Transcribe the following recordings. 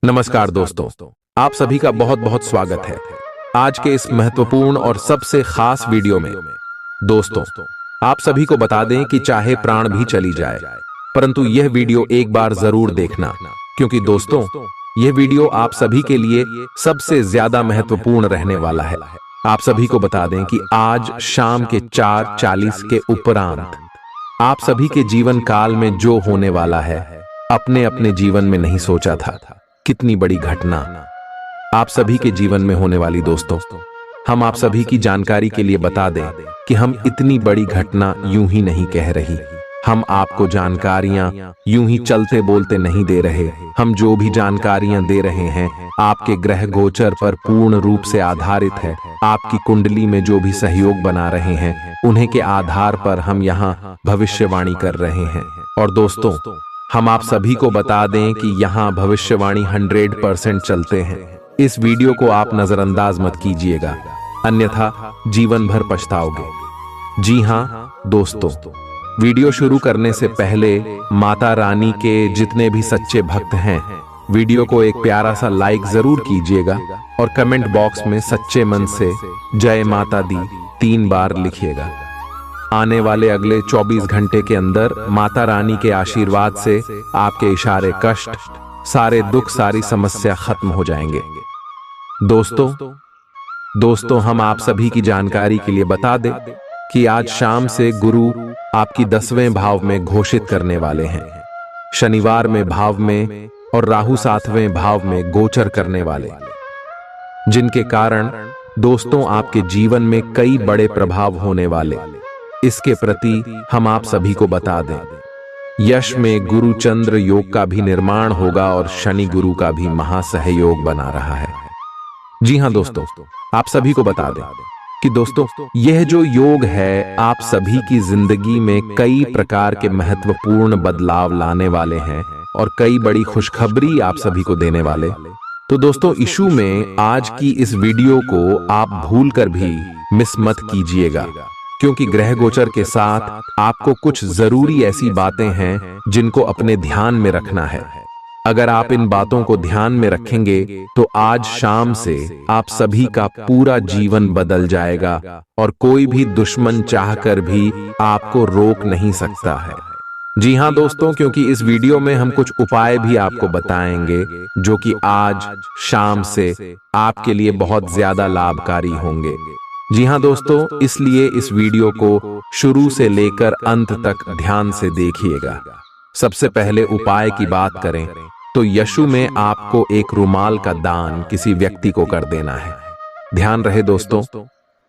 नमस्कार दोस्तों, आप सभी का बहुत बहुत स्वागत है आज के इस महत्वपूर्ण और सबसे खास वीडियो में। दोस्तों, आप सभी को बता दें कि चाहे प्राण भी चली जाए, परंतु यह वीडियो एक बार जरूर देखना, क्योंकि दोस्तों यह वीडियो आप सभी के लिए सबसे ज्यादा महत्वपूर्ण रहने वाला है। आप सभी को बता दें कि आज शाम के 4:40 के उपरांत आप सभी के जीवन काल में जो होने वाला है, अपने अपने जीवन में नहीं सोचा था। कितनी बड़ी घटना आप सभी के जीवन में होने वाली। दोस्तों, हम आप सभी की जानकारी के लिए बता दें कि हम इतनी बड़ी घटना यूं ही नहीं कह रही। हम आपको जानकारियां यूं ही चलते बोलते नहीं दे रहे। हम जो भी जानकारियां दे रहे हैं आपके ग्रह गोचर पर पूर्ण रूप से आधारित है। आपकी कुंडली में जो भी सहयोग बना रहे हैं उन्हीं के आधार पर हम यहाँ भविष्यवाणी कर रहे हैं। और दोस्तों, हम आप सभी को बता दें कि यहाँ भविष्यवाणी 100% चलते हैं। इस वीडियो को आप नजरअंदाज मत कीजिएगा, अन्यथा जीवन भर पछताओगे। जी हाँ दोस्तों, वीडियो शुरू करने से पहले माता रानी के जितने भी सच्चे भक्त हैं, वीडियो को एक प्यारा सा लाइक जरूर कीजिएगा और कमेंट बॉक्स में सच्चे मन से जय माता दी 3 बार लिखिएगा। आने वाले अगले 24 घंटे के अंदर माता रानी के आशीर्वाद से आपके इशारे कष्ट, सारे दुख, सारी समस्या खत्म हो जाएंगे। दोस्तों हम आप सभी की जानकारी के लिए बता दें कि आज शाम से गुरु आपकी 10वें भाव में घोषित करने वाले हैं। शनिवार में भाव में और राहु 7वें भाव में गोचर करने वाले, जिनके कारण दोस्तों आपके जीवन में कई बड़े प्रभाव होने वाले। इसके प्रति हम आप सभी को बता दें, यश में गुरु चंद्र योग का भी निर्माण होगा और शनि गुरु का भी महासहयोग बना रहा है। जी हाँ दोस्तों, आप सभी को बता दें कि दोस्तों यह जो योग है आप सभी की जिंदगी में कई प्रकार के महत्वपूर्ण बदलाव लाने वाले हैं और कई बड़ी खुशखबरी आप सभी को देने वाले। तो दोस्तों, इशू में आज की इस वीडियो को आप भूल कर भी मिस मत कीजिएगा, क्योंकि ग्रह गोचर के साथ आपको कुछ जरूरी ऐसी बातें हैं जिनको अपने ध्यान में रखना है। अगर आप इन बातों को ध्यान में रखेंगे तो आज शाम से आप सभी का पूरा जीवन बदल जाएगा और कोई भी दुश्मन चाहकर भी आपको रोक नहीं सकता है। जी हाँ दोस्तों, क्योंकि इस वीडियो में हम कुछ उपाय भी आपको बताएंगे जो कि आज शाम से आपके लिए बहुत ज्यादा लाभकारी होंगे। जी हाँ दोस्तों, इसलिए इस वीडियो को शुरू से लेकर अंत तक ध्यान से देखिएगा। सबसे पहले उपाय की बात करें तो यशु में आपको एक रुमाल का दान किसी व्यक्ति को कर देना है। ध्यान रहे दोस्तों,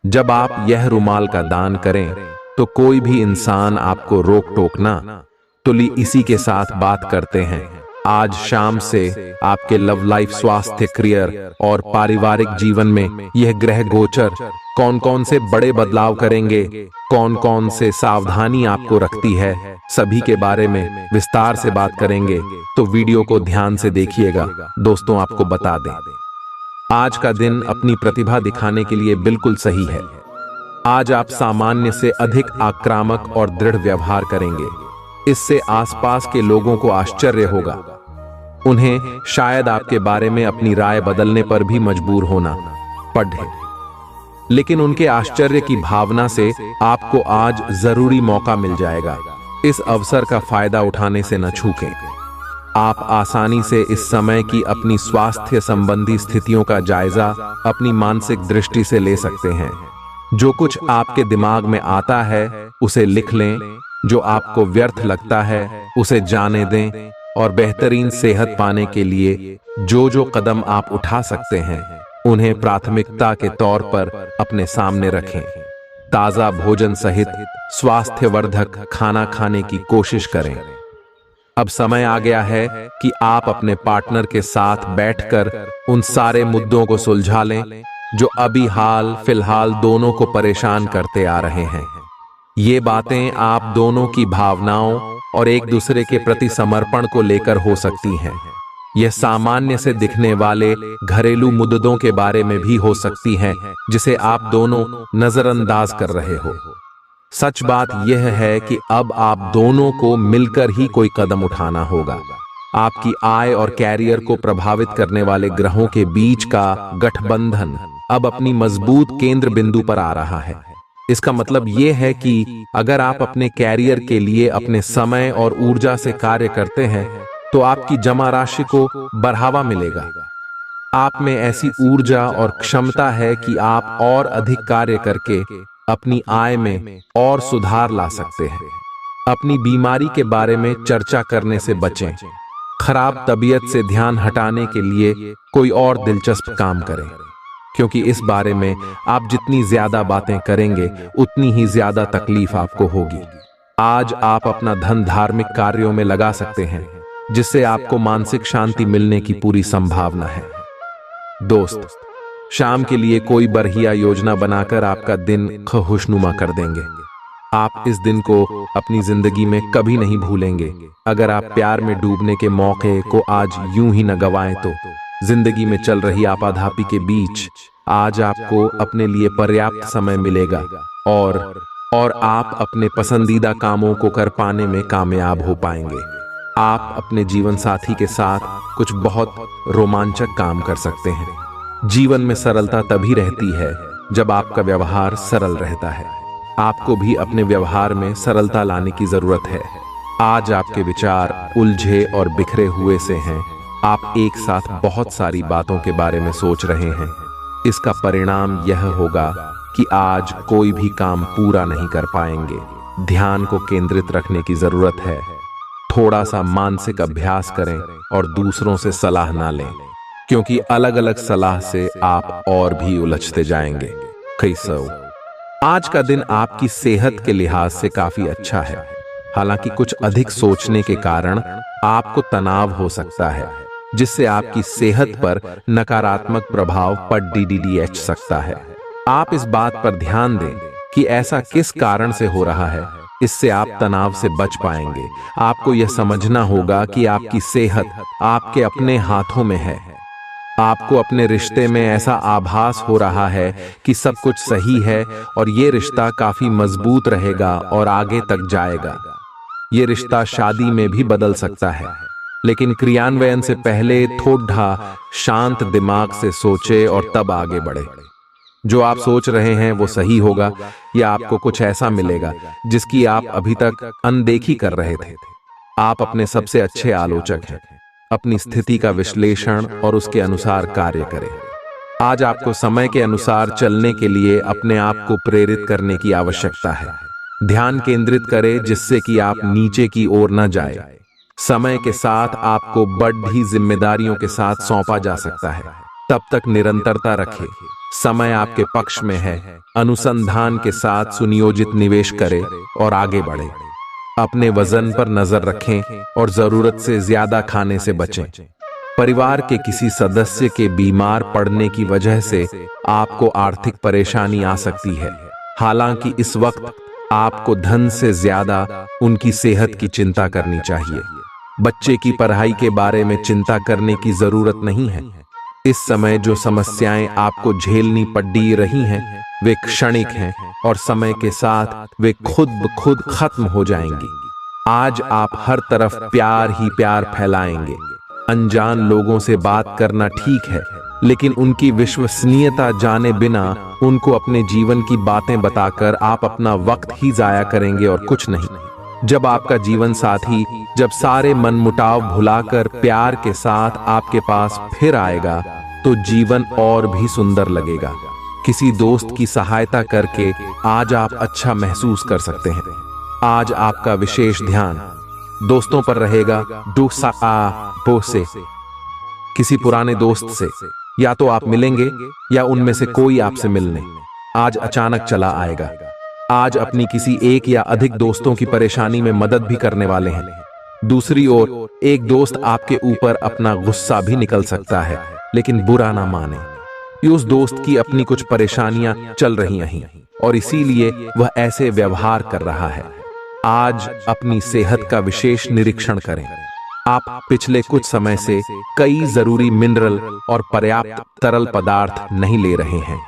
जब आप यह रुमाल का दान करें तो कोई भी इंसान आपको रोक टोक ना। तो इसी के साथ बात करते हैं आज शाम से आपके लव लाइफ, स्वास्थ्य, करियर और पारिवारिक जीवन में यह ग्रह गोचर कौन कौन से बड़े बदलाव करेंगे, कौन कौन से सावधानी आपको रखती है, सभी के बारे में विस्तार से बात करेंगे। तो वीडियो को ध्यान से देखिएगा। दोस्तों, आपको बता दें, आज का दिन अपनी प्रतिभा दिखाने के लिए बिल्कुल सही है। आज आप सामान्य से अधिक आक्रामक और दृढ़ व्यवहार करेंगे। इससे आसपास के लोगों को आश्चर्य होगा। उन्हें शायद आपके बारे में अपनी राय बदलने पर भी मजबूर होना पड़े, लेकिन उनके आश्चर्य की भावना से आपको आज जरूरी मौका मिल जाएगा। इस अवसर का फायदा उठाने से न चूकें। आप आसानी से इस समय की अपनी स्वास्थ्य संबंधी स्थितियों का जायजा अपनी मानसिक दृष्टि से ले सकते हैं। जो कुछ आपके दिमाग में आता है उसे लिख लें, जो आपको व्यर्थ लगता है उसे जाने दें और बेहतरीन सेहत पाने के लिए जो कदम आप उठा सकते हैं उन्हें प्राथमिकता के तौर पर अपने सामने रखें। ताजा भोजन सहित स्वास्थ्यवर्धक खाना खाने की कोशिश करें। अब समय आ गया है कि आप अपने पार्टनर के साथ बैठकर उन सारे मुद्दों को सुलझा लें जो अभी हाल फिलहाल दोनों को परेशान करते आ रहे हैं। ये बातें आप दोनों की भावनाओं और एक दूसरे के प्रति समर्पण को लेकर हो सकती हैं। यह सामान्य से दिखने वाले घरेलू मुद्दों के बारे में भी हो सकती हैं जिसे आप दोनों नजरअंदाज कर रहे हो। सच बात यह है कि अब आप दोनों को मिलकर ही कोई कदम उठाना होगा। आपकी आय और कैरियर को प्रभावित करने वाले ग्रहों के बीच का गठबंधन अब अपनी मजबूत केंद्र बिंदु पर आ रहा है। इसका मतलब यह है कि अगर आप अपने कैरियर के लिए अपने समय और ऊर्जा से कार्य करते हैं तो आपकी जमा राशि को बढ़ावा मिलेगा। आप में ऐसी ऊर्जा और क्षमता है कि आप और अधिक कार्य करके अपनी आय में और सुधार ला सकते हैं। अपनी बीमारी के बारे में चर्चा करने से बचें। खराब तबीयत से ध्यान हटाने के लिए कोई और दिलचस्प काम करें, क्योंकि इस बारे में आप जितनी ज्यादा बातें करेंगे उतनी ही ज्यादा तकलीफ आपको होगी। आज आप अपना धन धार्मिक कार्यों में लगा सकते हैं, जिससे आपको मानसिक शांति मिलने की पूरी संभावना है। दोस्त, शाम के लिए कोई बढ़िया योजना बनाकर आपका दिन खुशनुमा कर देंगे। आप इस दिन को अपनी जिंदगी में कभी नहीं भूलेंगे। अगर आप प्यार में डूबने के मौके को आज यूं ही न गवाएं तो जिंदगी में चल रही आपाधापी के बीच आज आपको अपने लिए पर्याप्त समय मिलेगा और आप अपने पसंदीदा कामों को कर पाने में कामयाब हो पाएंगे। आप अपने जीवन साथी के साथ कुछ बहुत रोमांचक काम कर सकते हैं। जीवन में सरलता तभी रहती है जब आपका व्यवहार सरल रहता है। आपको भी अपने व्यवहार में सरलता लाने की जरूरत है। आज आपके विचार उलझे और बिखरे हुए से हैं। आप एक साथ बहुत सारी बातों के बारे में सोच रहे हैं। इसका परिणाम यह होगा कि आज कोई भी काम पूरा नहीं कर पाएंगे। ध्यान को केंद्रित रखने की जरूरत है। थोड़ा सा मानसिक अभ्यास करें और दूसरों से सलाह ना लें, क्योंकि अलग अलग सलाह से आप और भी उलझते जाएंगे। कैसे आज का दिन आपकी सेहत के लिहाज से काफी अच्छा है। हालांकि कुछ अधिक सोचने के कारण आपको तनाव हो सकता है, जिससे आपकी सेहत पर नकारात्मक प्रभाव पड़ सकता है। आप इस बात पर ध्यान दें कि ऐसा किस कारण से हो रहा है। इससे आप तनाव से बच पाएंगे। आपको यह समझना होगा कि आपकी सेहत आपके अपने हाथों में है। आपको अपने रिश्ते में ऐसा आभास हो रहा है कि सब कुछ सही है और ये रिश्ता काफी मजबूत रहेगा और आगे तक जाएगा। ये रिश्ता शादी में भी बदल सकता है, लेकिन क्रियान्वयन से पहले थोड़ा शांत दिमाग से सोचे और तब आगे बढ़े। जो आप सोच रहे हैं वो सही होगा या आपको कुछ ऐसा मिलेगा जिसकी आप अभी तक अनदेखी कर रहे थे। आप अपने सबसे अच्छे आलोचक हैं। अपनी स्थिति का विश्लेषण और उसके अनुसार कार्य करें। आज आपको समय के अनुसार चलने के लिए अपने आप को प्रेरित करने की आवश्यकता है। ध्यान केंद्रित करें जिससे कि आप नीचे की ओर न जाए। समय के साथ आपको बढ़ी जिम्मेदारियों के साथ सौंपा जा सकता है। तब तक निरंतरता रखें। समय आपके पक्ष में है। अनुसंधान के साथ सुनियोजित निवेश करें और आगे बढ़ें। अपने वजन पर नजर रखें और जरूरत से ज्यादा खाने से बचें। परिवार के किसी सदस्य के बीमार पड़ने की वजह से आपको आर्थिक परेशानी आ सकती है। हालांकि इस वक्त आपको धन से ज्यादा उनकी सेहत की चिंता करनी चाहिए। बच्चे की पढ़ाई के बारे में चिंता करने की जरूरत नहीं है। इस समय जो समस्याएं आपको झेलनी पड़ रही हैं, वे क्षणिक हैं और समय के साथ वे खुद ब खुद खत्म हो जाएंगी। आज आप हर तरफ प्यार ही प्यार फैलाएंगे। अनजान लोगों से बात करना ठीक है, लेकिन उनकी विश्वसनीयता जाने बिना उनको अपने जीवन की बातें बताकर आप अपना वक्त ही जाया करेंगे और कुछ नहीं। जब आपका जीवन साथी जब सारे मनमुटाव भुलाकर प्यार के साथ आपके पास फिर आएगा तो जीवन और भी सुंदर लगेगा। किसी दोस्त की सहायता करके आज आप अच्छा महसूस कर सकते हैं। आज आपका विशेष ध्यान दोस्तों पर रहेगा। से किसी पुराने दोस्त से या तो आप मिलेंगे या उनमें से कोई आपसे मिलने आज अचानक चला आएगा। आज अपनी किसी एक या अधिक दोस्तों की परेशानी में मदद भी करने वाले हैं। दूसरी ओर एक दोस्त आपके ऊपर अपना गुस्सा भी निकल सकता है, लेकिन बुरा ना माने। उस दोस्त की अपनी कुछ परेशानियां चल रही हैं और इसीलिए वह ऐसे व्यवहार कर रहा है। आज अपनी सेहत का विशेष निरीक्षण करें। आप पिछले कुछ समय से कई जरूरी मिनरल और पर्याप्त तरल पदार्थ नहीं ले रहे हैं।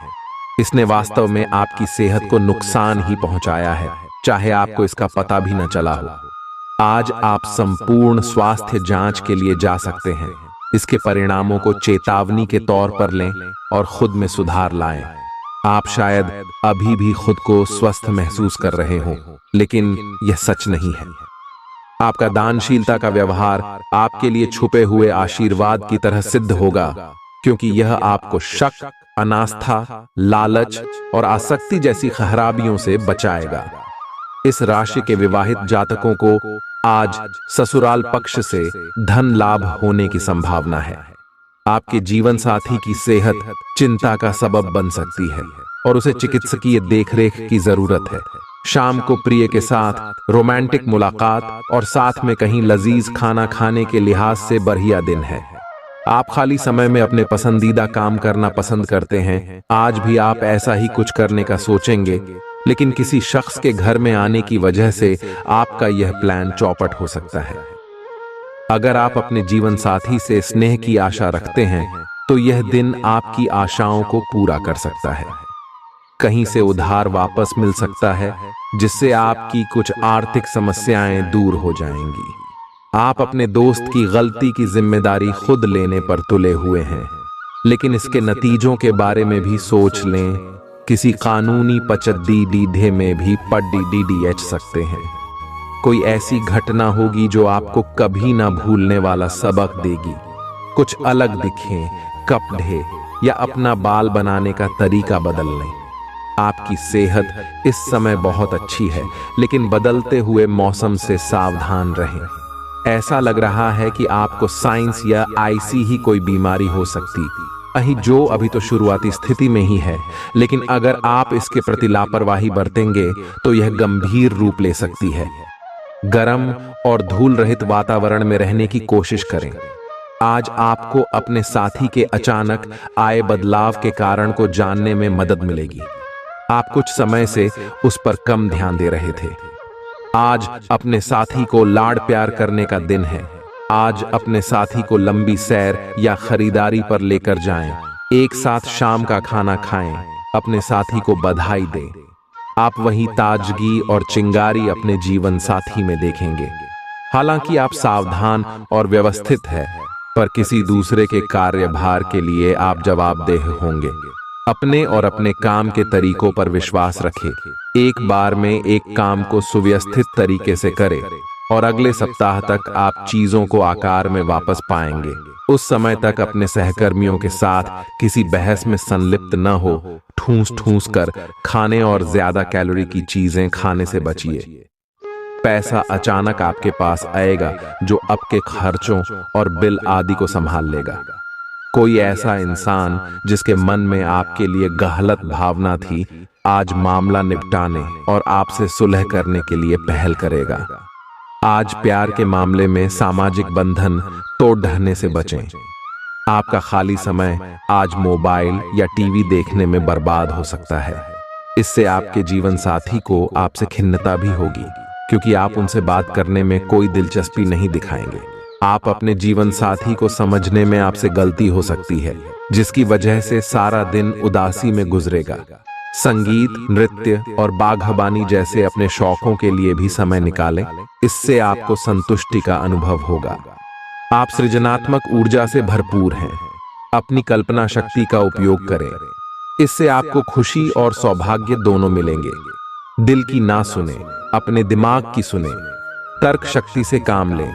इसने वास्तव में आपकी सेहत को नुकसान ही पहुंचाया है, चाहे आपको इसका पता भी न चला हो। आज आप संपूर्ण स्वास्थ्य जांच के लिए जा सकते हैं। इसके परिणामों को चेतावनी के तौर पर लें और खुद में सुधार लाएं। आप शायद अभी भी खुद को स्वस्थ महसूस कर रहे हों, लेकिन यह सच नहीं है। आपका दानशीलता का व्यवहार आपके लिए छुपे हुए आशीर्वाद की तरह सिद्ध होगा, क्योंकि यह आपको शक, अनास्था, लालच और आसक्ति जैसी खराबियों से बचाएगा। इस राशि के विवाहित जातकों को आज ससुराल पक्ष से धन लाभ होने की संभावना है। आपके जीवन साथी की सेहत चिंता का सबब बन सकती है और उसे चिकित्सकीय देखरेख की जरूरत है। शाम को प्रिय के साथ रोमांटिक मुलाकात और साथ में कहीं लजीज खाना खाने के लिहाज से बढ़िया दिन है। आप खाली समय में अपने पसंदीदा काम करना पसंद करते हैं। आज भी आप ऐसा ही कुछ करने का सोचेंगे, लेकिन किसी शख्स के घर में आने की वजह से आपका यह प्लान चौपट हो सकता है। अगर आप अपने जीवन साथी से स्नेह की आशा रखते हैं, तो यह दिन आपकी आशाओं को पूरा कर सकता है। कहीं से उधार वापस मिल सकता है, जिससे आपकी कुछ आर्थिक समस्याएं दूर हो जाएंगी। आप अपने दोस्त की गलती की जिम्मेदारी खुद लेने पर तुले हुए हैं, लेकिन इसके नतीजों के बारे में भी सोच लें। किसी कानूनी पचद्दीडीढे में भी पड्डीडीडीएच सकते हैं। कोई ऐसी घटना होगी जो आपको कभी ना भूलने वाला सबक देगी। कुछ अलग दिखें, कपड़े या अपना बाल बनाने का तरीका बदल लें। आपकी सेहत इस समय बहुत अच्छी है, लेकिन बदलते हुए मौसम से सावधान रहें। ऐसा लग रहा है कि आपको साइंस या आईसी ही कोई बीमारी हो सकती जो अभी तो शुरुआती स्थिति में ही है, लेकिन अगर आप इसके प्रति लापरवाही बरतेंगे तो यह गंभीर रूप ले सकती है। गर्म और धूल रहित वातावरण में रहने की कोशिश करें। आज आपको अपने साथी के अचानक आए बदलाव के कारण को जानने में मदद मिलेगी। आप कुछ समय से उस पर कम ध्यान दे रहे थे। आज अपने साथी को लाड़ प्यार करने का दिन है। आज अपने साथी को लंबी सैर या खरीदारी पर लेकर जाएं। एक साथ शाम का खाना खाएं। अपने साथी को बधाई दें। आप वही ताजगी और चिंगारी अपने जीवन साथी में देखेंगे। हालांकि आप सावधान और व्यवस्थित हैं, पर किसी दूसरे के कार्यभार के लिए आप जवाबदेह होंगे। अपने और अपने काम के तरीकों पर विश्वास रखें। एक बार में एक काम को सुव्यवस्थित तरीके से करें और अगले सप्ताह तक आप चीजों को आकार में वापस पाएंगे। उस समय तक अपने सहकर्मियों के साथ किसी बहस में संलिप्त न हो। ठूस ठूस कर खाने और ज्यादा कैलोरी की चीजें खाने से बचिए। पैसा अचानक आपके पास आएगा जो आपके खर्चों और बिल आदि को संभाल लेगा। कोई ऐसा इंसान जिसके मन में आपके लिए गलत भावना थी, आज मामला निपटाने और आपसे सुलह करने के लिए पहल करेगा। आज प्यार के मामले में सामाजिक बंधन तोड़ ढहने से बचें। आपका खाली समय आज मोबाइल या टीवी देखने में बर्बाद हो सकता है। इससे आपके जीवन साथी को आपसे खिन्नता भी होगी, क्योंकि आप उनसे बात करने में कोई दिलचस्पी नहीं दिखाएंगे। आप अपने जीवन साथी को समझने में आपसे गलती हो सकती है, जिसकी वजह से सारा दिन उदासी में गुजरेगा। संगीत, नृत्य और बागबानी जैसे अपने शौकों के लिए भी समय निकालें। इससे आपको संतुष्टि का अनुभव होगा। आप सृजनात्मक ऊर्जा से भरपूर हैं। अपनी कल्पना शक्ति का उपयोग करें। इससे आपको खुशी और सौभाग्य दोनों मिलेंगे। दिल की ना सुने, अपने दिमाग की सुने। तर्क शक्ति से काम लें।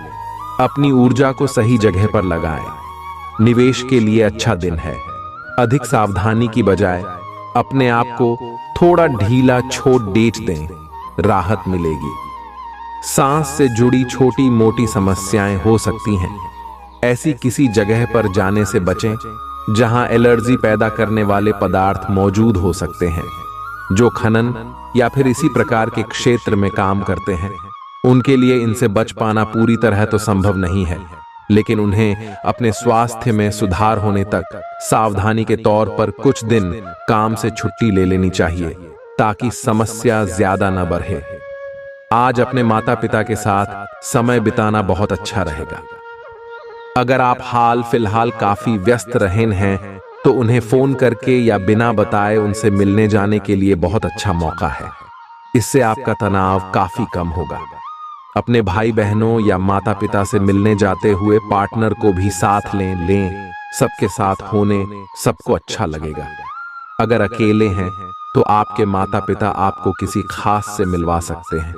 अपनी ऊर्जा को सही जगह पर लगाएं। निवेश के लिए अच्छा दिन है। अधिक सावधानी की बजाय अपने आप को थोड़ा ढीला छोड़ डेट दें, राहत मिलेगी। सांस से जुड़ी छोटी मोटी समस्याएं हो सकती हैं। ऐसी किसी जगह पर जाने से बचें जहां एलर्जी पैदा करने वाले पदार्थ मौजूद हो सकते हैं। जो खनन या फिर इसी प्रकार के क्षेत्र में काम करते हैं, उनके लिए इनसे बच पाना पूरी तरह तो संभव नहीं है, लेकिन उन्हें अपने स्वास्थ्य में सुधार होने तक सावधानी के तौर पर कुछ दिन काम से छुट्टी ले लेनी चाहिए, ताकि समस्या ज्यादा न बढ़े। आज अपने माता पिता के साथ समय बिताना बहुत अच्छा रहेगा। अगर आप हाल फिलहाल काफी व्यस्त रहे हैं, तो उन्हें फोन करके या बिना बताए उनसे मिलने जाने के लिए बहुत अच्छा मौका है। इससे आपका तनाव काफी कम होगा। अपने भाई बहनों या माता पिता से मिलने जाते हुए पार्टनर को भी साथ लें। सबके साथ होने सबको अच्छा लगेगा। अगर अकेले हैं तो आपके माता पिता आपको किसी खास से मिलवा सकते हैं।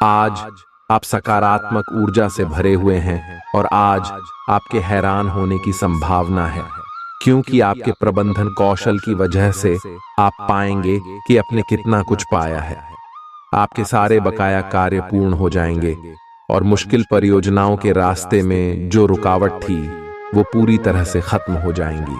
आज आप सकारात्मक ऊर्जा से भरे हुए हैं और आज आपके हैरान होने की संभावना है, क्योंकि आपके प्रबंधन कौशल की वजह से आप पाएंगे कि आपने कितना कुछ पाया है। आपके सारे बकाया कार्य पूर्ण हो जाएंगे और मुश्किल परियोजनाओं के रास्ते में जो रुकावट थी वो पूरी तरह से खत्म हो जाएंगी।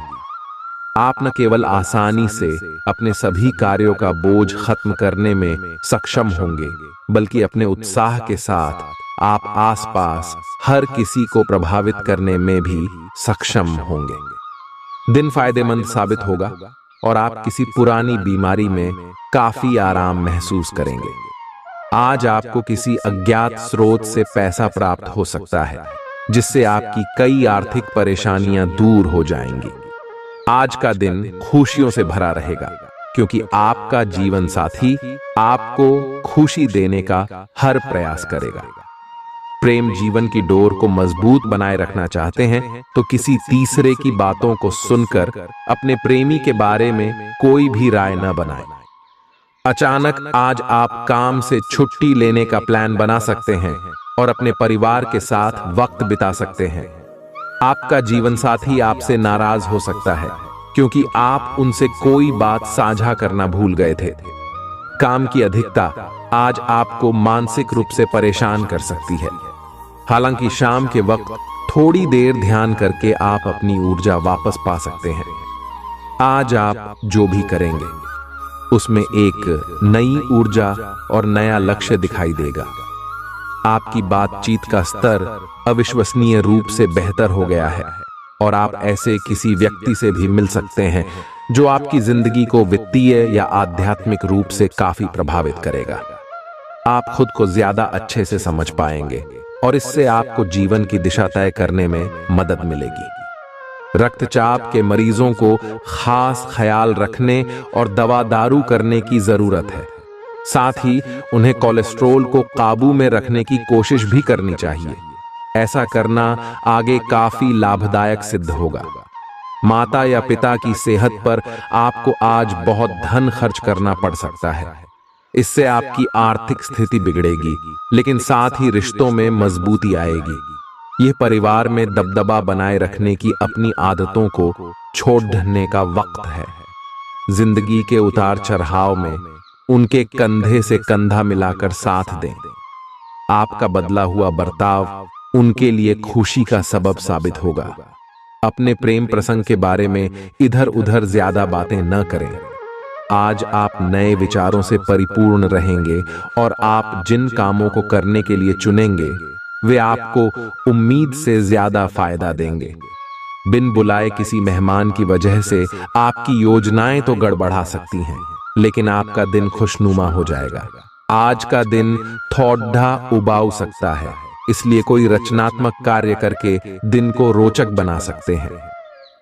आप न केवल आसानी से अपने सभी कार्यों का बोझ खत्म करने में सक्षम होंगे, बल्कि अपने उत्साह के साथ आप आसपास हर किसी को प्रभावित करने में भी सक्षम होंगे। दिन फायदेमंद साबित होगा और आप किसी पुरानी बीमारी में काफी आराम महसूस करेंगे। आज आपको किसी अज्ञात स्रोत से पैसा प्राप्त हो सकता है, जिससे आपकी कई आर्थिक परेशानियां दूर हो जाएंगी। आज का दिन खुशियों से भरा रहेगा, क्योंकि आपका जीवन साथी आपको खुशी देने का हर प्रयास करेगा। प्रेम जीवन की डोर को मजबूत बनाए रखना चाहते हैं तो किसी तीसरे की बातों को सुनकर अपने प्रेमी के बारे में कोई भी राय न बनाएं। अचानक आज आप काम से छुट्टी लेने का प्लान बना सकते हैं और अपने परिवार के साथ वक्त बिता सकते हैं। आपका जीवन साथी आपसे नाराज हो सकता है, क्योंकि आप उनसे कोई बात साझा करना भूल गए थे। काम की अधिकता आज आपको मानसिक रूप से परेशान कर सकती है। हालांकि शाम के वक्त थोड़ी देर ध्यान करके आप अपनी ऊर्जा वापस पा सकते हैं। आज आप जो भी करेंगे उसमें एक नई ऊर्जा और नया लक्ष्य दिखाई देगा। आपकी बातचीत का स्तर अविश्वसनीय रूप से बेहतर हो गया है और आप ऐसे किसी व्यक्ति से भी मिल सकते हैं जो आपकी जिंदगी को वित्तीय या आध्यात्मिक रूप से काफी प्रभावित करेगा। आप खुद को ज्यादा अच्छे से समझ पाएंगे और इससे आपको जीवन की दिशा तय करने में मदद मिलेगी। रक्तचाप के मरीजों को खास ख्याल रखने और दवा दारू करने की जरूरत है। साथ ही उन्हें कोलेस्ट्रॉल को काबू में रखने की कोशिश भी करनी चाहिए। ऐसा करना आगे काफी लाभदायक सिद्ध होगा। माता या पिता की सेहत पर आपको आज बहुत धन खर्च करना पड़ सकता है। इससे आपकी आर्थिक स्थिति बिगड़ेगी, लेकिन साथ ही रिश्तों में मजबूती आएगी। यह परिवार में दबदबा बनाए रखने की अपनी आदतों को छोड़ने का वक्त है। जिंदगी के उतार चढ़ाव में उनके कंधे से कंधा मिलाकर साथ दें। आपका बदला हुआ बर्ताव उनके लिए खुशी का सबब साबित होगा। अपने प्रेम प्रसंग के बारे में इधर उधर ज्यादा बातें न करें। आज आप नए विचारों से परिपूर्ण रहेंगे और आप जिन कामों को करने के लिए चुनेंगे वे आपको उम्मीद से ज्यादा फायदा देंगे। बिन बुलाए किसी मेहमान की वजह से आपकी योजनाएं तो गड़बड़ा सकती हैं, लेकिन आपका दिन खुशनुमा हो जाएगा। आज का दिन थोड़ा उबाऊ सकता है, इसलिए कोई रचनात्मक कार्य करके दिन को रोचक बना सकते हैं।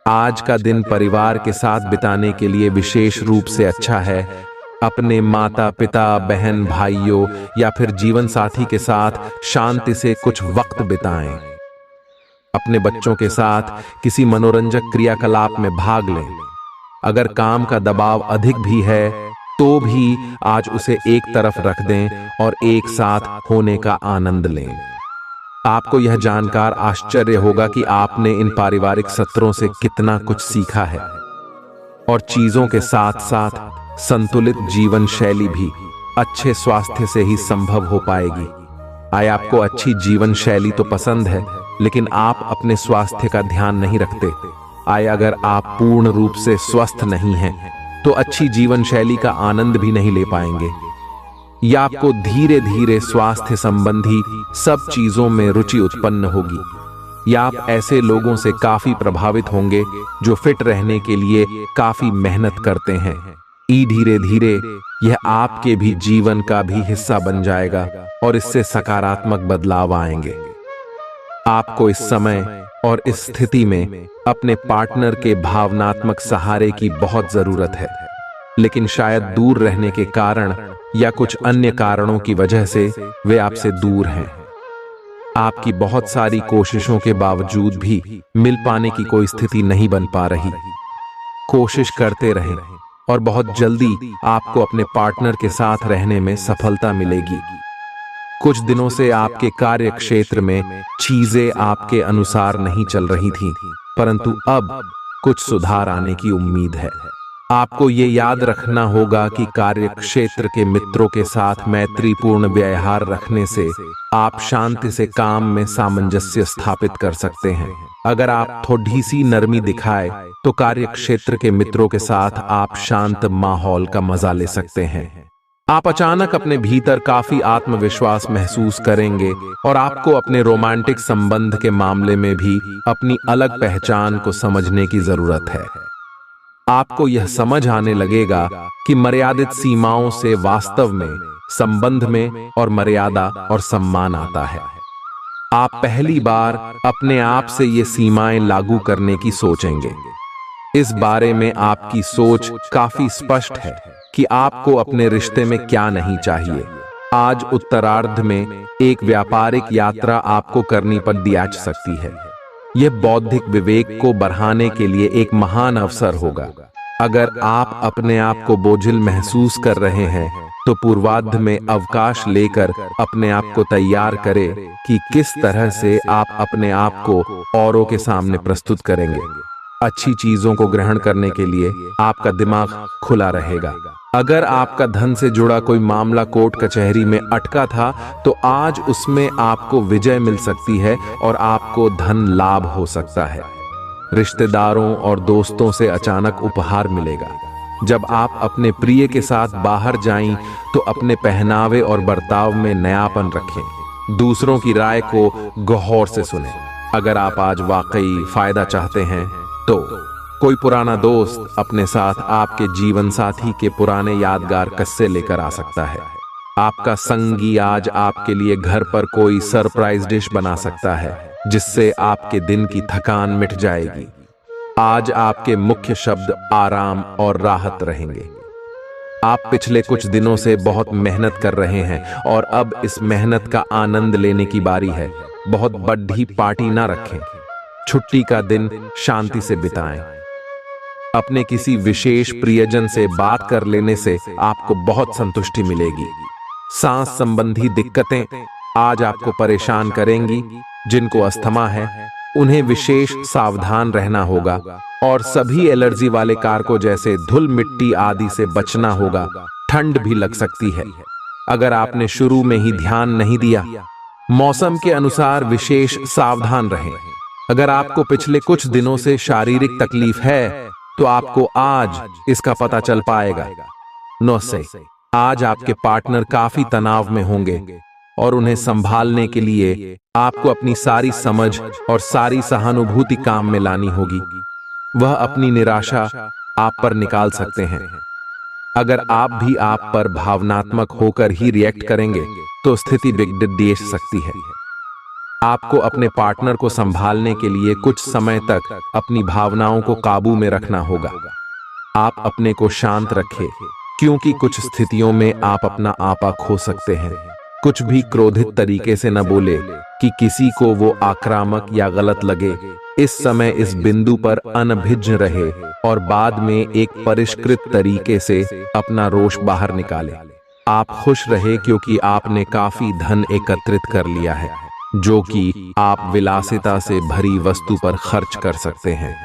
आज का दिन परिवार के साथ बिताने के लिए विशेष रूप से अच्छा है। अपने माता पिता, बहन भाइयों या फिर जीवन साथी के साथ शांति से कुछ वक्त बिताएं। अपने बच्चों के साथ किसी मनोरंजक क्रियाकलाप में भाग लें। अगर काम का दबाव अधिक भी है तो भी आज उसे एक तरफ रख दें और एक साथ होने का आनंद लें। आपको यह जानकर आश्चर्य होगा कि आपने इन पारिवारिक सत्रों से कितना कुछ सीखा है और चीजों के साथ साथ संतुलित जीवन शैली भी अच्छे स्वास्थ्य से ही संभव हो पाएगी। आय आपको अच्छी जीवन शैली तो पसंद है, लेकिन आप अपने स्वास्थ्य का ध्यान नहीं रखते। आय अगर आप पूर्ण रूप से स्वस्थ नहीं हैं तो अच्छी जीवन शैली का आनंद भी नहीं ले पाएंगे। या आपको धीरे धीरे स्वास्थ्य संबंधी सब चीजों में रुचि उत्पन्न होगी, या आप ऐसे लोगों से काफी प्रभावित होंगे जो फिट रहने के लिए काफी मेहनत करते हैं। धीरे धीरे यह आपके भी जीवन का भी हिस्सा बन जाएगा और इससे सकारात्मक बदलाव आएंगे। आपको इस समय और इस स्थिति में अपने पार्टनर के भावनात्मक सहारे की बहुत जरूरत है, लेकिन शायद दूर रहने के कारण या कुछ अन्य कारणों की वजह से वे आपसे दूर हैं। आपकी बहुत सारी कोशिशों के बावजूद भी मिल पाने की कोई स्थिति नहीं बन पा रही। कोशिश करते रहें और बहुत जल्दी आपको अपने पार्टनर के साथ रहने में सफलता मिलेगी। कुछ दिनों से आपके कार्य क्षेत्र में चीजें आपके अनुसार नहीं चल रही थीं, परंतु अब कुछ सुधार आने की उम्मीद है। आपको ये याद रखना होगा कि कार्य क्षेत्र के मित्रों के साथ मैत्रीपूर्ण व्यवहार रखने से आप शांति से काम में सामंजस्य स्थापित कर सकते हैं। अगर आप थोड़ी सी नरमी दिखाए तो कार्य क्षेत्र के मित्रों के साथ आप शांत माहौल का मजा ले सकते हैं। आप अचानक अपने भीतर काफी आत्मविश्वास महसूस करेंगे और आपको अपने रोमांटिक संबंध के मामले में भी अपनी अलग पहचान को समझने की जरूरत है। आपको यह समझ आने लगेगा कि मर्यादित सीमाओं से वास्तव में संबंध में और मर्यादा और सम्मान आता है। आप पहली बार अपने आप से ये सीमाएं लागू करने की सोचेंगे। इस बारे में आपकी सोच काफी स्पष्ट है कि आपको अपने रिश्ते में क्या नहीं चाहिए। आज उत्तरार्ध में एक व्यापारिक यात्रा आपको करनी पड़ जा सकती है। यह बौद्धिक विवेक को बढ़ाने के लिए एक महान अवसर होगा। अगर आप अपने आप को बोझिल महसूस कर रहे हैं तो पूर्वार्ध में अवकाश लेकर अपने आप को तैयार करें कि किस तरह से आप अपने आप को औरों के सामने प्रस्तुत करेंगे। अच्छी चीजों को ग्रहण करने के लिए आपका दिमाग खुला रहेगा। अगर आपका धन से जुड़ा कोई मामला कोर्ट कचहरी में अटका था तो आज उसमें आपको विजय मिल सकती है और आपको धन लाभ हो सकता है। रिश्तेदारों और दोस्तों से अचानक उपहार मिलेगा। जब आप अपने प्रिय के साथ बाहर जाएं तो अपने पहनावे और बर्ताव में नयापन रखें। दूसरों की राय को गौर से सुनें। अगर आप आज वाकई फायदा चाहते हैं तो कोई पुराना दोस्त अपने साथ आपके जीवन साथी के पुराने यादगार किस्से लेकर आ सकता है। आपका संगी आज आपके लिए घर पर कोई सरप्राइज डिश बना सकता है जिससे आपके दिन की थकान मिट जाएगी। आज आपके मुख्य शब्द आराम और राहत रहेंगे। आप पिछले कुछ दिनों से बहुत मेहनत कर रहे हैं और अब इस मेहनत का आनंद लेने की बारी है। बहुत बड़ी पार्टी ना रखें। छुट्टी का दिन शांति से बिताएं। अपने किसी विशेष प्रियजन से बात कर लेने से आपको बहुत संतुष्टि मिलेगी। सांस संबंधी दिक्कतें आज आपको परेशान करेंगी। जिनको अस्थमा है उन्हें विशेष सावधान रहना होगा और सभी एलर्जी वाले कारकों जैसे धूल मिट्टी आदि से बचना होगा। ठंड भी लग सकती है। अगर आपने शुरू में ही ध्यान नहीं दिया, मौसम के अनुसार विशेष सावधान रहें। अगर आपको पिछले कुछ दिनों से शारीरिक तकलीफ है तो आपको आज इसका पता चल पाएगा। 9 से आज आपके पार्टनर काफी तनाव में होंगे और उन्हें संभालने के लिए आपको अपनी सारी समझ और सारी सहानुभूति काम में लानी होगी। वह अपनी निराशा आप पर निकाल सकते हैं। अगर आप भी आप पर भावनात्मक होकर ही रिएक्ट करेंगे तो स्थिति बिगड़ सकती है। आपको अपने पार्टनर को संभालने के लिए कुछ समय तक अपनी भावनाओं को काबू में रखना होगा। आप अपने को शांत रखें क्योंकि कुछ स्थितियों में आप अपना आपा खो सकते हैं। कुछ भी क्रोधित तरीके से न बोले कि किसी को वो आक्रामक या गलत लगे। इस समय इस बिंदु पर अनभिज्ञ रहे और बाद में एक परिष्कृत तरीके से अपना रोष बाहर निकाले। आप खुश रहे क्योंकि आपने काफी धन एकत्रित कर लिया है जो कि आप विलासिता से भरी वस्तु पर खर्च कर सकते हैं।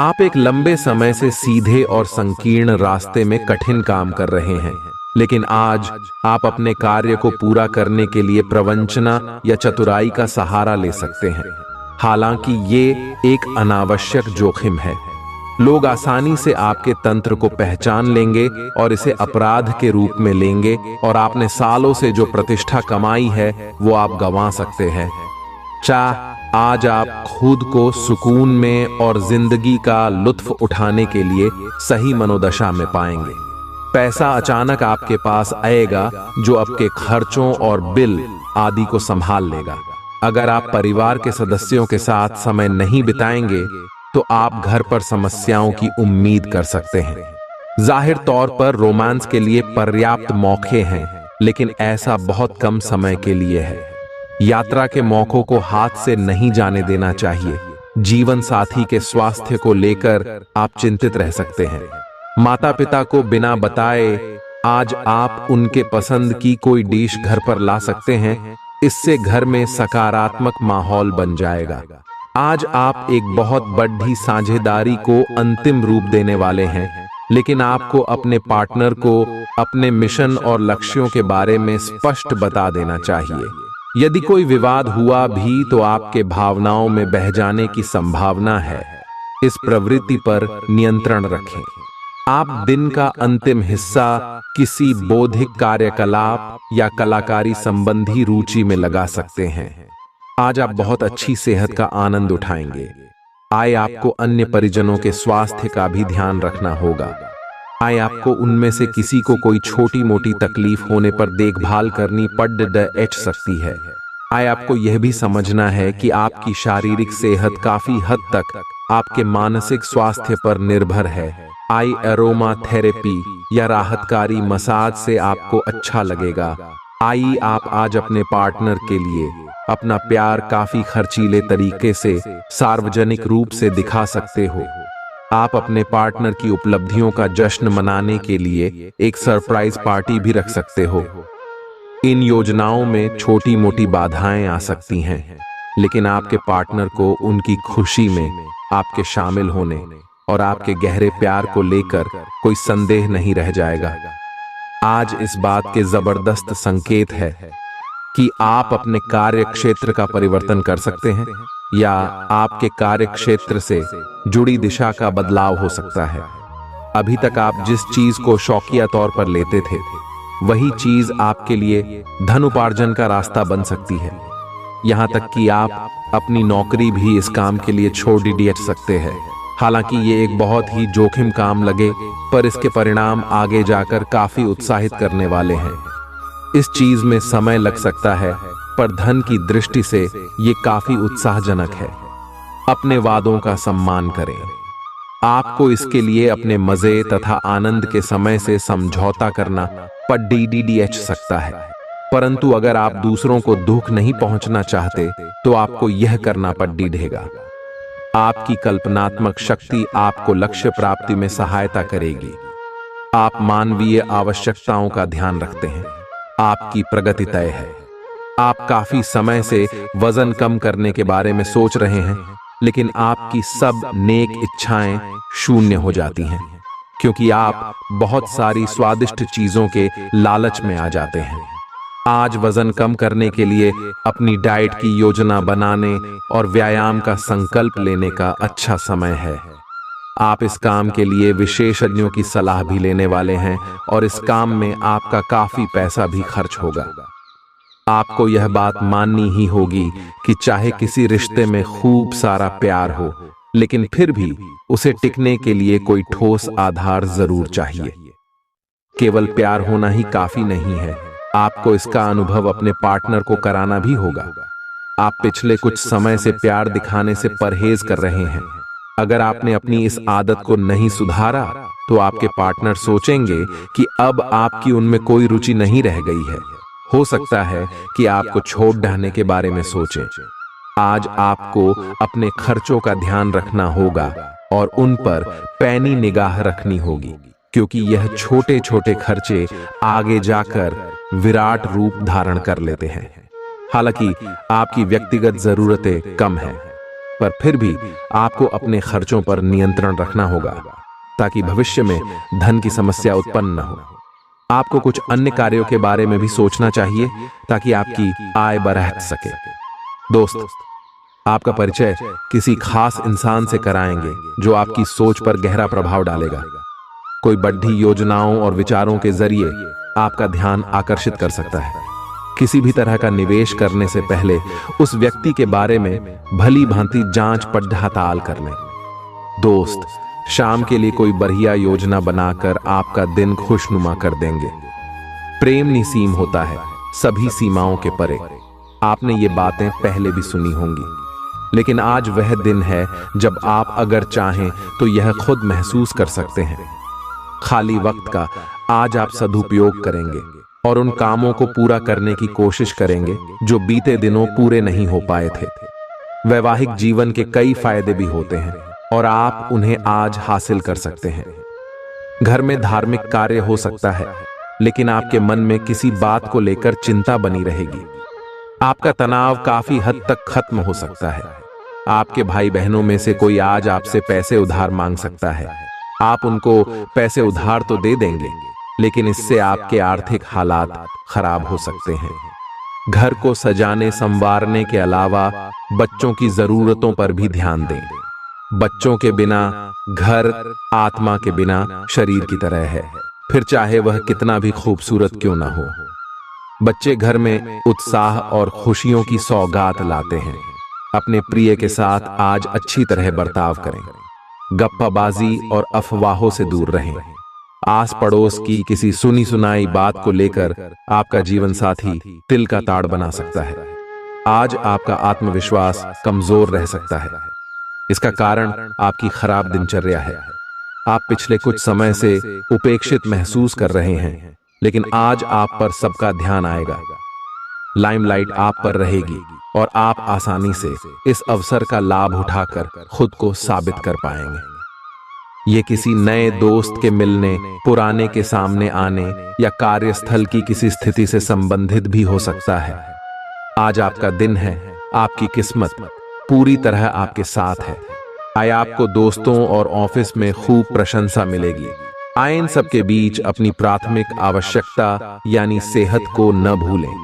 आप एक लंबे समय से सीधे और संकीर्ण रास्ते में कठिन काम कर रहे हैं, लेकिन आज आप अपने कार्य को पूरा करने के लिए प्रवंचना या चतुराई का सहारा ले सकते हैं। हालांकि ये एक अनावश्यक जोखिम है। लोग आसानी से आपके तंत्र को पहचान लेंगे और इसे अपराध के रूप में लेंगे और आपने सालों से जो प्रतिष्ठा कमाई है वो आप गंवा सकते हैं। आज आप खुद को सुकून में और जिंदगी का लुत्फ उठाने के लिए सही मनोदशा में पाएंगे। पैसा अचानक आपके पास आएगा जो आपके खर्चों और बिल आदि को संभाल लेगा। अगर आप परिवार के सदस्यों के साथ समय नहीं बिताएंगे तो आप घर पर समस्याओं की उम्मीद कर सकते हैं। जाहिर तौर पर रोमांस के लिए पर्याप्त मौके हैं, लेकिन ऐसा बहुत कम समय के लिए है। यात्रा के मौकों को हाथ से नहीं जाने देना चाहिए। जीवन साथी के स्वास्थ्य को लेकर आप चिंतित रह सकते हैं। माता पिता को बिना बताए आज आप उनके पसंद की कोई डिश घर पर ला सकते हैं। इससे घर में सकारात्मक माहौल बन जाएगा। आज आप एक बहुत बड़ी साझेदारी को अंतिम रूप देने वाले हैं, लेकिन आपको अपने पार्टनर को अपने मिशन और लक्ष्यों के बारे में स्पष्ट बता देना चाहिए। यदि कोई विवाद हुआ भी तो आपके भावनाओं में बह जाने की संभावना है। इस प्रवृत्ति पर नियंत्रण रखें। आप दिन का अंतिम हिस्सा किसी बौद्धिक कार्यकलाप या कलाकारी संबंधी रुचि में लगा सकते हैं। आज आप बहुत अच्छी सेहत का आनंद उठाएंगे। आपको अन्य परिजनों के स्वास्थ्य का भी ध्यान रखना होगा। आपको उनमें से किसी को कोई छोटी मोटी तकलीफ होने पर देखभाल करनी पड़ सकती है। आपको यह भी समझना है कि आपकी शारीरिक सेहत काफी हद तक आपके मानसिक स्वास्थ्य पर निर्भर है। एरोमा थेरेपी या राहतकारी मसाज से आपको अच्छा लगेगा। आप आज अपने पार्टनर के लिए अपना प्यार काफी खर्चीले तरीके से सार्वजनिक रूप से दिखा सकते हो। आप अपने पार्टनर की उपलब्धियों का जश्न मनाने के लिए एक सरप्राइज पार्टी भी रख सकते हो। इन योजनाओं में छोटी मोटी बाधाएं आ सकती हैं, लेकिन आपके पार्टनर को उनकी खुशी में आपके शामिल होने और आपके गहरे प्यार को लेकर कोई संदेह नहीं रह जाएगा। आज इस बात के जबरदस्त संकेत है कि आप अपने कार्य क्षेत्र का परिवर्तन कर सकते हैं या आपके कार्य क्षेत्र से जुड़ी दिशा का बदलाव हो सकता है। अभी तक आप जिस चीज को शौकिया तौर पर लेते थे, वही चीज आपके लिए धन उपार्जन का रास्ता बन सकती है। यहां तक कि आप अपनी नौकरी भी इस काम के लिए छोड़ सकते हैं। हालांकि ये एक बहुत ही जोखिम काम लगे, पर इसके परिणाम आगे जाकर काफी उत्साहित करने वाले हैं। इस चीज में समय लग सकता है, पर धन की दृष्टि से ये काफी उत्साहजनक है। अपने वादों का सम्मान करें। आपको इसके लिए अपने मजे तथा आनंद के समय से समझौता करना पड़ सकता है, परंतु अगर आप दूसरों को दुख नहीं पहुंचना चाहते तो आपको यह करना पड़ेगा। आपकी कल्पनात्मक शक्ति आपको लक्ष्य प्राप्ति में सहायता करेगी। आप मानवीय आवश्यकताओं का ध्यान रखते हैं। आपकी प्रगति तय है। आप काफी समय से वजन कम करने के बारे में सोच रहे हैं, लेकिन आपकी सब नेक इच्छाएं शून्य हो जाती हैं, क्योंकि आप बहुत सारी स्वादिष्ट चीजों के लालच में आ जाते हैं। आज वजन कम करने के लिए अपनी डाइट की योजना बनाने और व्यायाम का संकल्प लेने का अच्छा समय है। आप इस काम के लिए विशेषज्ञों की सलाह भी लेने वाले हैं और इस काम में आपका काफी पैसा भी खर्च होगा। आपको यह बात माननी ही होगी कि चाहे किसी रिश्ते में खूब सारा प्यार हो, लेकिन फिर भी उसे टिकने के लिए कोई ठोस आधार जरूर चाहिए। केवल प्यार होना ही काफी नहीं है, आपको इसका अनुभव अपने पार्टनर को कराना भी होगा। आप पिछले कुछ समय से प्यार दिखाने से परहेज कर रहे हैं। अगर आपने अपनी इस आदत को नहीं सुधारा तो आपके पार्टनर सोचेंगे कि अब आपकी उनमें कोई रुचि नहीं रह गई है। हो सकता है कि आपको छोड़ डालने के बारे में सोचें। आज आपको अपने खर्चों का ध्यान रखना होगा और उन पर पैनी निगाह रखनी होगी, क्योंकि यह छोटे छोटे खर्चे आगे जाकर विराट रूप धारण कर लेते हैं। हालांकि आपकी व्यक्तिगत जरूरतें कम हैं, पर फिर भी आपको अपने खर्चों पर नियंत्रण रखना होगा ताकि भविष्य में धन की समस्या उत्पन्न न हो। आपको कुछ अन्य कार्यों के बारे में भी सोचना चाहिए ताकि आपकी आय बढ़ सके। दोस्त, आपका परिचय किसी खास इंसान से कराएंगे जो आपकी सोच पर गहरा प्रभाव डालेगा। कोई बड़ी योजनाओं और विचारों के जरिए आपका ध्यान आकर्षित कर सकता है। किसी भी तरह का निवेश करने से पहले उस व्यक्ति के बारे में भली भांति जांच पड़ताल कर लें। दोस्त, शाम के लिए कोई बढ़िया योजना बनाकर आपका दिन खुशनुमा कर देंगे। प्रेम निसीम होता है, सभी सीमाओं के परे। आपने ये बातें पहले भी सुनी होंगी, लेकिन आज वह दिन है जब आप अगर चाहें तो यह खुद महसूस कर सकते हैं। खाली वक्त का आज आप सदुपयोग करेंगे और उन कामों को पूरा करने की कोशिश करेंगे जो बीते दिनों पूरे नहीं हो पाए थे। वैवाहिक जीवन के कई फायदे भी होते हैं और आप उन्हें आज हासिल कर सकते हैं। घर में धार्मिक कार्य हो सकता है, लेकिन आपके मन में किसी बात को लेकर चिंता बनी रहेगी। आपका तनाव काफी हद तक खत्म हो सकता है। आपके भाई बहनों में से कोई आज आपसे पैसे उधार मांग सकता है। आप उनको पैसे उधार तो दे देंगे, लेकिन इससे आपके आर्थिक हालात खराब हो सकते हैं। घर को सजाने संवारने के अलावा बच्चों की जरूरतों पर भी ध्यान दें। बच्चों के बिना घर आत्मा के बिना शरीर की तरह है, फिर चाहे वह कितना भी खूबसूरत क्यों ना हो। बच्चे घर में उत्साह और खुशियों की सौगात लाते हैं। अपने प्रिय के साथ आज अच्छी तरह बर्ताव करें। गप्पाबाजी और अफवाहों से दूर रहें। आस पड़ोस की किसी सुनी सुनाई बात को लेकर आपका जीवन साथी तिल का ताड़ बना सकता है। आज आपका आत्मविश्वास कमजोर रह सकता है। इसका कारण आपकी खराब दिनचर्या है। आप पिछले कुछ समय से उपेक्षित महसूस कर रहे हैं, लेकिन आज आप पर सबका ध्यान आएगा। लाइमलाइट आप पर रहेगी और आप आसानी से इस अवसर का लाभ उठाकर खुद को साबित कर पाएंगे। ये किसी नए दोस्त के मिलने, पुराने के सामने आने या कार्यस्थल की किसी स्थिति से संबंधित भी हो सकता है। आज आपका दिन है। आपकी किस्मत पूरी तरह आपके साथ है। आए आपको दोस्तों और ऑफिस में खूब प्रशंसा मिलेगी। आए इन सबके बीच अपनी प्राथमिक आवश्यकता यानी सेहत को न भूलें।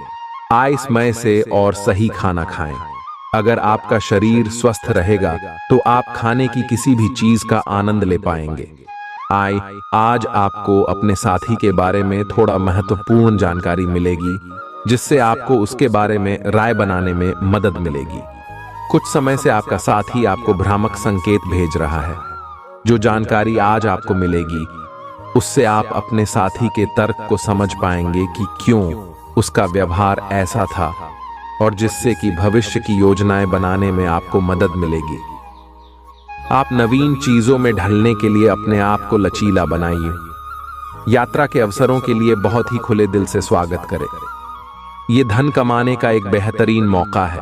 आए समय से और सही खाना खाएं। अगर आपका शरीर स्वस्थ रहेगा तो आप खाने की किसी भी चीज का आनंद ले पाएंगे। आज आपको अपने साथी के बारे में थोड़ा महत्वपूर्ण जानकारी मिलेगी, जिससे आपको उसके बारे में राय बनाने में मदद मिलेगी। कुछ समय से आपका साथी आपको भ्रामक संकेत भेज रहा है। जो जानकारी आज आपको मिलेगी, उससे आप अपने साथी के तर्क को समझ पाएंगे कि क्यों उसका व्यवहार ऐसा था, और जिससे कि भविष्य की योजनाएं बनाने में आपको मदद मिलेगी। आप नवीन चीजों में ढलने के लिए अपने आप को लचीला बनाइए। यात्रा के अवसरों के लिए बहुत ही खुले दिल से स्वागत करें। ये धन कमाने का एक बेहतरीन मौका है।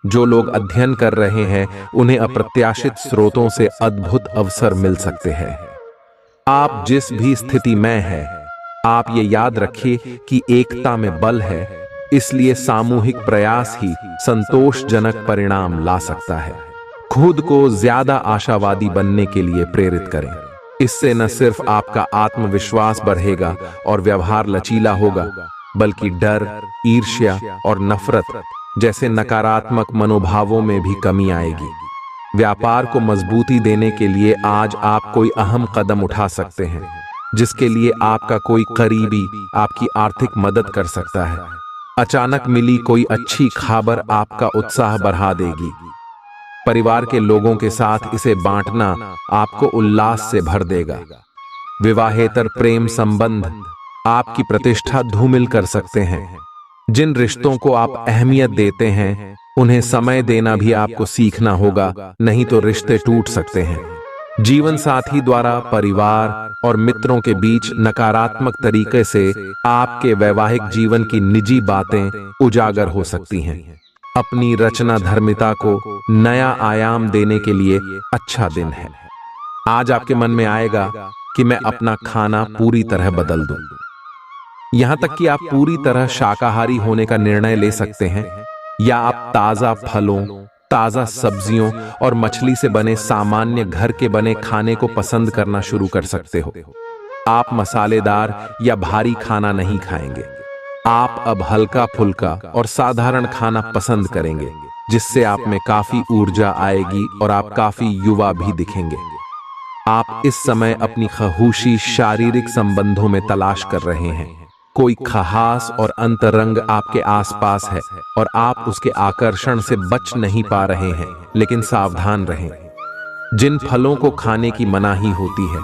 जो लोग अध्ययन कर रहे हैं, उन्हें अप्रत्याशित स्रोतों से अद्भुत अवसर मिल सकते हैं। आप जिस भी स्थिति में हैं, आप ये याद रखिए कि एकता में बल है, इसलिए सामूहिक प्रयास ही संतोषजनक परिणाम ला सकता है। खुद को ज्यादा आशावादी बनने के लिए प्रेरित करें। इससे न सिर्फ आपका आत्मविश्वास बढ़ेगा और व्यवहार लचीला होगा, बल्कि डर, ईर्ष्या और नफरत जैसे नकारात्मक मनोभावों में भी कमी आएगी। व्यापार को मजबूती देने के लिए आज आप कोई अहम कदम उठा सकते हैं, जिसके लिए आपका कोई करीबी आपकी आर्थिक मदद कर सकता है। अचानक मिली कोई अच्छी खबर आपका उत्साह बढ़ा देगी। परिवार के लोगों के साथ इसे बांटना आपको उल्लास से भर देगा। विवाहेतर प्रेम संबंध आपकी प्रतिष्ठा धूमिल कर सकते हैं। जिन रिश्तों को आप अहमियत देते हैं, उन्हें समय देना भी आपको सीखना होगा, नहीं तो रिश्ते टूट सकते हैं। जीवन साथी द्वारा परिवार और मित्रों के बीच नकारात्मक तरीके से आपके वैवाहिक जीवन की निजी बातें उजागर हो सकती हैं। अपनी रचना धर्मिता को नया आयाम देने के लिए अच्छा दिन है। आज आपके मन में आएगा कि मैं अपना खाना पूरी तरह बदल दूं। यहां तक कि आप पूरी तरह शाकाहारी होने का निर्णय ले सकते हैं, या आप ताजा फलों, ताजा सब्जियों और मछली से बने सामान्य घर के बने खाने को पसंद करना शुरू कर सकते हो। आप मसालेदार या भारी खाना नहीं खाएंगे। आप अब हल्का फुल्का और साधारण खाना पसंद करेंगे, जिससे आप में काफी ऊर्जा आएगी और आप काफी युवा भी दिखेंगे। आप इस समय अपनी खहूशी शारीरिक संबंधों में तलाश कर रहे हैं। कोई खास और अंतरंग आपके आसपास है और आप उसके आकर्षण से बच नहीं पा रहे हैं, लेकिन सावधान रहें। जिन फलों को खाने की मनाही होती है,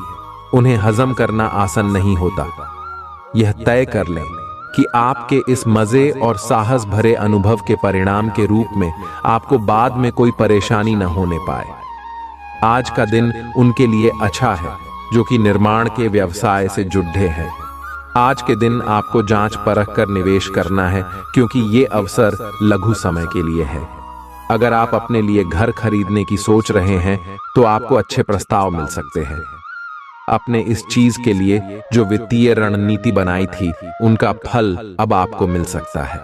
उन्हें हजम करना आसान नहीं होता। यह तय कर लें कि आपके इस मजे और साहस भरे अनुभव के परिणाम के रूप में आपको बाद में कोई परेशानी न होने पाए। आज का दिन उनके लिए अच्छा है। जो कि निर्माण के व्यवसाय से जुड़े हैं। आज के दिन आपको जांच परख कर निवेश करना है, क्योंकि ये अवसर लघु समय के लिए है। अगर आप अपने लिए घर खरीदने की सोच रहे हैं तो आपको अच्छे प्रस्ताव मिल सकते हैं। अपने इस चीज के लिए जो वित्तीय रणनीति बनाई थी, उनका फल अब आपको मिल सकता है।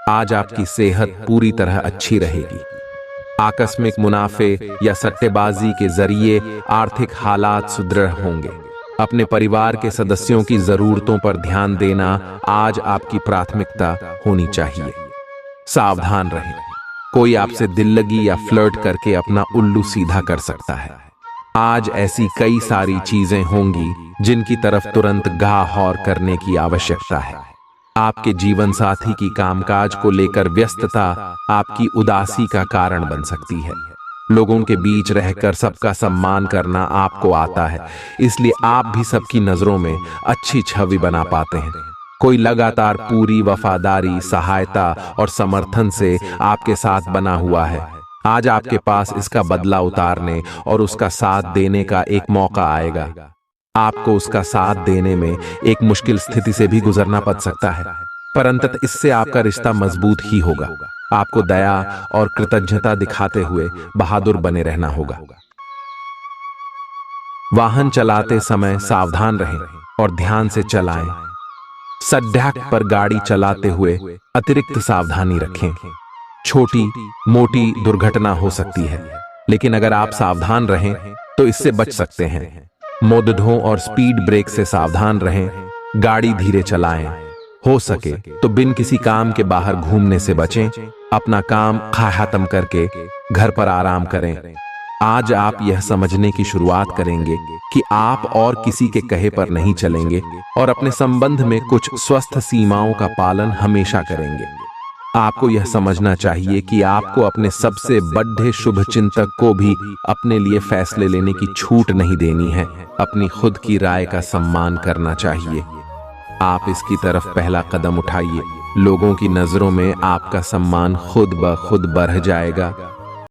आज आपकी सेहत पूरी तरह अच्छी रहेगी। आकस्मिक मुनाफे या सट्टेबाजी के जरिए आर्थिक हालात सुदृढ़ होंगे। अपने परिवार के सदस्यों की जरूरतों पर ध्यान देना आज आपकी प्राथमिकता होनी चाहिए। सावधान रहें, कोई आपसे दिल लगी या फ्लर्ट करके अपना उल्लू सीधा कर सकता है। आज ऐसी कई सारी चीजें होंगी जिनकी तरफ तुरंत गौर करने की आवश्यकता है। आपके जीवन साथी की कामकाज को लेकर व्यस्तता आपकी उदासी का कारण बन सकती है। लोगों के बीच रहकर सबका सम्मान करना आपको आता है, इसलिए आप भी सबकी नजरों में अच्छी छवि बना पाते हैं। कोई लगातार पूरी वफादारी, सहायता और समर्थन से आपके साथ बना हुआ है। आज आपके पास इसका बदला उतारने और उसका साथ देने का एक मौका आएगा। आपको उसका साथ देने में एक मुश्किल स्थिति से भी गुजरना पड़ सकता है, पर अंततः इससे आपका रिश्ता मजबूत ही होगा। आपको दया और कृतज्ञता दिखाते हुए बहादुर बने रहना होगा। वाहन चलाते समय सावधान रहें और ध्यान से चलाएं। सड़क पर गाड़ी चलाते हुए अतिरिक्त सावधानी रखें। छोटी मोटी दुर्घटना हो सकती है, लेकिन अगर आप सावधान रहें तो इससे बच सकते हैं। मोड़ों और स्पीड ब्रेक से सावधान रहें। गाड़ी धीरे चलाएं। हो सके तो बिन किसी काम के बाहर घूमने से बचें। अपना काम खत्म करके घर पर आराम करें। आज आप यह समझने की शुरुआत करेंगे कि आप और किसी के कहे पर नहीं चलेंगे और अपने संबंध में कुछ स्वस्थ सीमाओं का पालन हमेशा करेंगे। आपको यह समझना चाहिए कि आपको अपने सबसे बड़े शुभ चिंतक को भी अपने लिए फैसले लेने की छूट नहीं देनी है। अपनी खुद की राय का सम्मान करना चाहिए। आप इसकी तरफ पहला कदम उठाइए। लोगों की नजरों में आपका सम्मान खुद ब खुद बढ़ जाएगा।